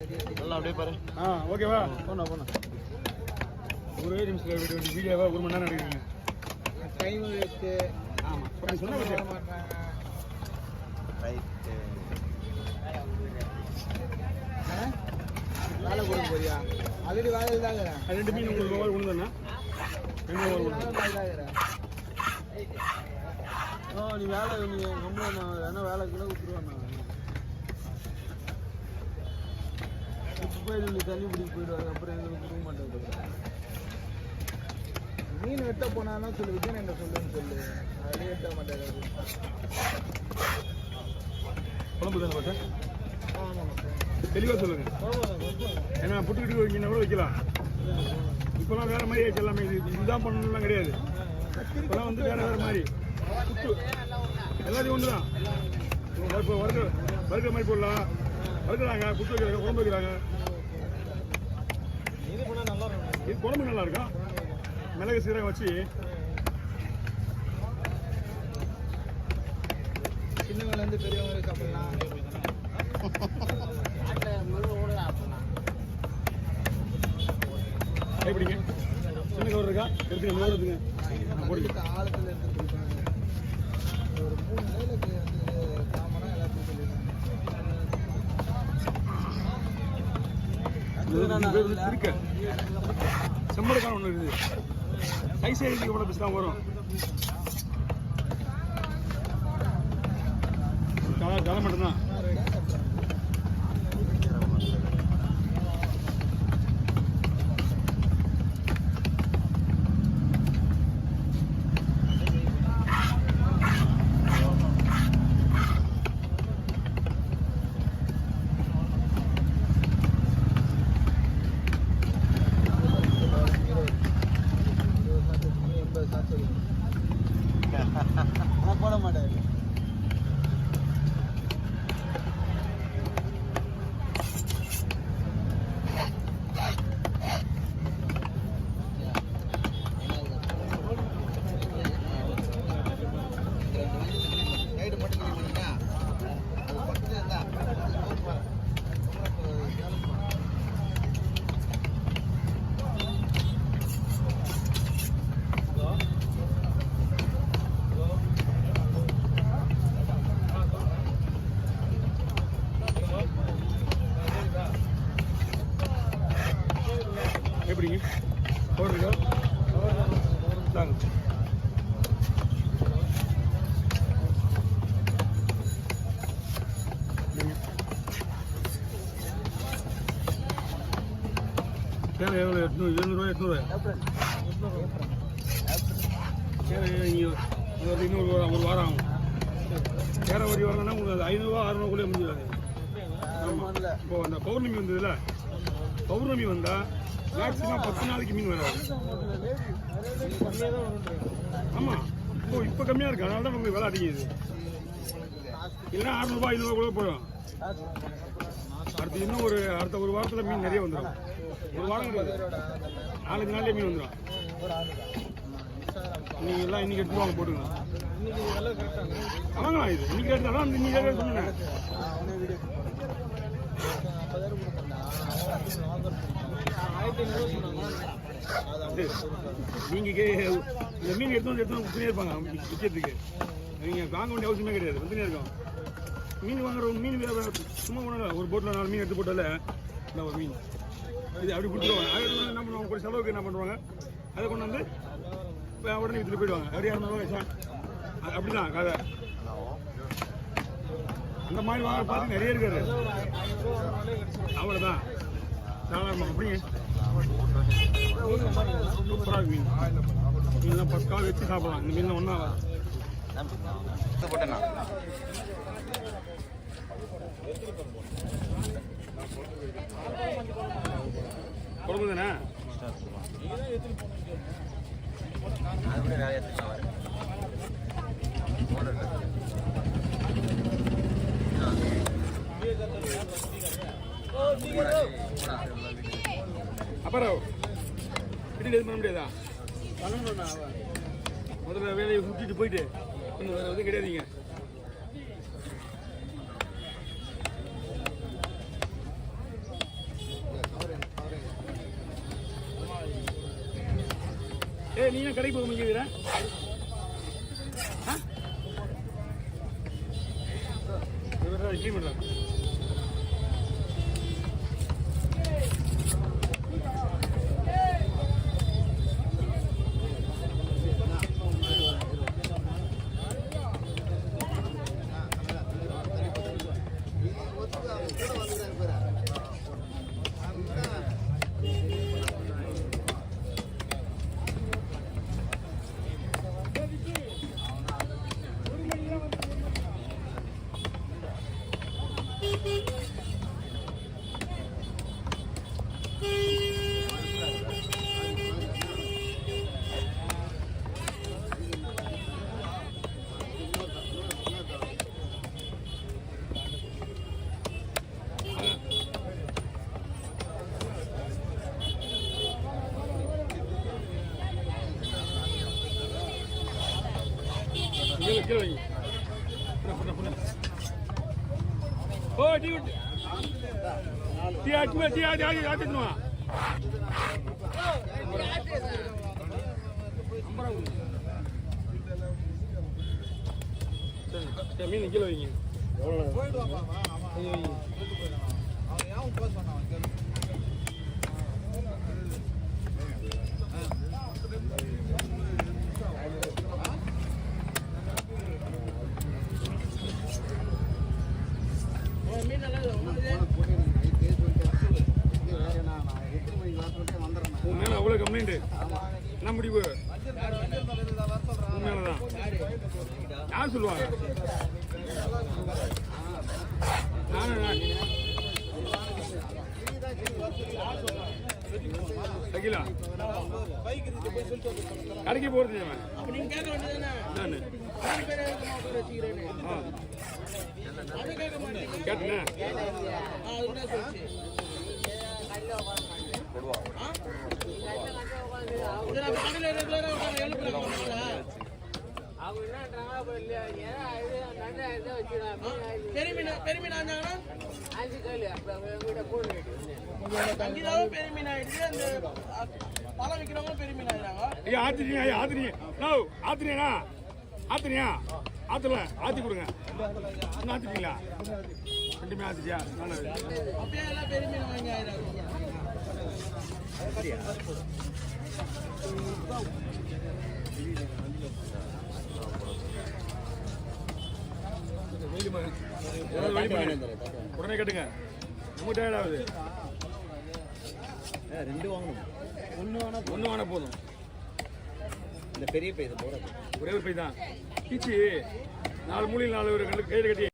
நல்லா அப்படியே பாரு. ஓகேவா? போண்ணா ஒரே நிமிஷத்தில் வீடியோவா 1 மணி நேரம் எடுக்கிறீங்க. Time waste. ஆமாம் சொன்ன விஷயம். ரைட்டு. வேலை கொடுக்க போறியா? ஆல்ரெடி வேலையில் தாங்க. 2 மீன் உங்களுக்கு ரூபாய் ஒன்று தானே? 2 ரூபாய். நீ வேலை நீ கம்ப்ளைண்ட் வேணா வேலை கூட விட்டுருவாண்ணா. இப்போ போயிடு நீ தண்ணி பிடிக்க போயிடுவாங்க. அப்புறம் எங்களுக்கு கொடுக்க மாட்டேன். மீன் வெட்ட போனான்னா சொல்லு, விஜயன் என்ன சொல்லுன்னு சொல்லு. அதே வெட்ட மாட்டாரு. குழம்பு தானே பார்த்தேன். ஆமாம் தெளிவாக சொல்லுங்க. ஏன்னா புட்டுக்கிட்டு வைக்கினா கூட வைக்கலாம். இப்போலாம் வேறு மாதிரி ஆயிடுச்சு எல்லாமே. இதுதான் பண்ணணும்லாம் கிடையாது. இப்போலாம் வந்து வேறு மாதிரி புட்டு எல்லாத்தையும் ஒன்று தான். இப்போ வறுக்கிற மாதிரி போடலாம். வறுக்கிறாங்க, புட்டு வைக்கிறாங்க, குழம்பு வைக்கிறாங்க. இது பண்ணால் நல்லா இருக்கும். இது குழம்பு நல்லா இருக்கும். மிளகு சீரகம் வச்சு சின்னவங்கலேருந்து பெரியவங்க சாப்பிடலாம். எப்படிங்க சின்ன கவர் இருக்கா? எடுத்துங்க, நூறு எடுத்துங்க. போடுங்க. ஆழத்தில் எடுத்து கொடுப்பாங்க. ஒரு 3 நிலைக்கு வந்து காமனாக எல்லாத்தையும் சொல்லிடுவாங்க. இருக்க செம்மடுக்கான ஒன்று இருக்குது. சைஸ் ஏரிக்கு எவ்வளோ பிஸ்தான் வரும். தலை மட்டும்தான். போட மாட்டாரு. எப்படிங்க போடுறீங்க? தாங்க. சேலை எவ்வளோ? 800 700 சேலை இன்னும் ஒரு வாரம் ஆகும். சேர வரி வரலன்னா உங்களுக்கு 500 600 முடிஞ்சிடாது. ஆமாம். இப்போ அந்த பௌர்ணமி வந்ததுல, பௌர்ணமி வந்தால் மேக்ஸிமம் 10 நாளைக்கு மீன் வராது. ஆமாம். இப்போ கம்மியாக இருக்குது. அதனால தான் உங்களுக்கு விலை அடிக்குது. இல்லைன்னா 600 500 கூட போயிடும். அடுத்த ஒரு வாரத்தில் மீன் நிறைய வந்துடும். ஒரு வாரம் 4-5 நாள்லேயே மீன் வந்துடும். நீங்கள் எல்லாம் இன்றைக்கி எடுத்து வாங்க போட்டுக்கலாம். வாங்கலாம். இது இன்றைக்கி எடுத்தாலும் இன்னைக்கு ரேட் சொன்னேன். நீங்கள் இந்த மீன் எடுத்து கொடுத்துனே இருப்பாங்க விற்கிறதுக்கு. நீங்கள் வாங்க வேண்டிய அவசியமே கிடையாது. வந்துனே இருக்கும். மீன் வாங்குற மீன் சும்மா ஒன்றும் ஒரு போட்டில் 4 மீன் எடுத்து போட்டால இந்த ஒரு மீன் இது அப்படி கொடுத்துருவாங்க. அது என்ன பண்ணுவாங்க, ஒரு செலவுக்கு என்ன பண்ணுவாங்க, அதை கொண்டு வந்து உடனே விற்றுட்டு போயிடுவாங்க. அப்படியே 200 அப்படி தான் கதை. அந்த மாதிரி வாங்க பார்த்து நிறைய இருக்காரு. அவ்வளோதான் தாராளமாக. அப்படிங்க சூப்பராக மீன் மீன்லாம் பக்காவாக வச்சு சாப்பிடலாம். இந்த மீன்லாம் ஒன்றா போட்டேண்ணா. குழம்பு தானே? அது கூட நிறைய எடுத்துக்கலாம். அப்புறம் வீட்டில் எதுவும் பண்ண முடியாதா? பண்ணணும்ண்ணா. முதல்ல வேலையை சுற்றிட்டு போயிட்டு இன்னும் வேறு எதுவும் கிடையாதுங்க. ஏய் நீங்க கடைக்கு போக முடியுதுடா இவரா க்ளீன் பண்றாங்க கீழே வைங்க ஓ டீ ஆச்சுமா மீன் கீழே வைங்க உன் மேல அவ்வளவு கம்ப்ளைண்ட் என்ன முடிவு உன் மேலதான் யார் சொல்லுவாங்க அகிலா கடைக்கு போறது கேட்டேன் ஆத்திரியா ஆத்துல ஆத்தி கொடுங்க ஆத்திட்டீங்களா ரெண்டுமே ஆத்திட்டியா உடனே கேட்டுங்க ரொம்ப டயர்ட் ஆகுது ரெண்டு வாங்கணும் ஒன்று வாங்கினா போதும் இந்த பெரிய பை இது போறது ஒரே ஒரு பை தான் கீச்சு 4 மூலையில் 4 கையில் கட்டி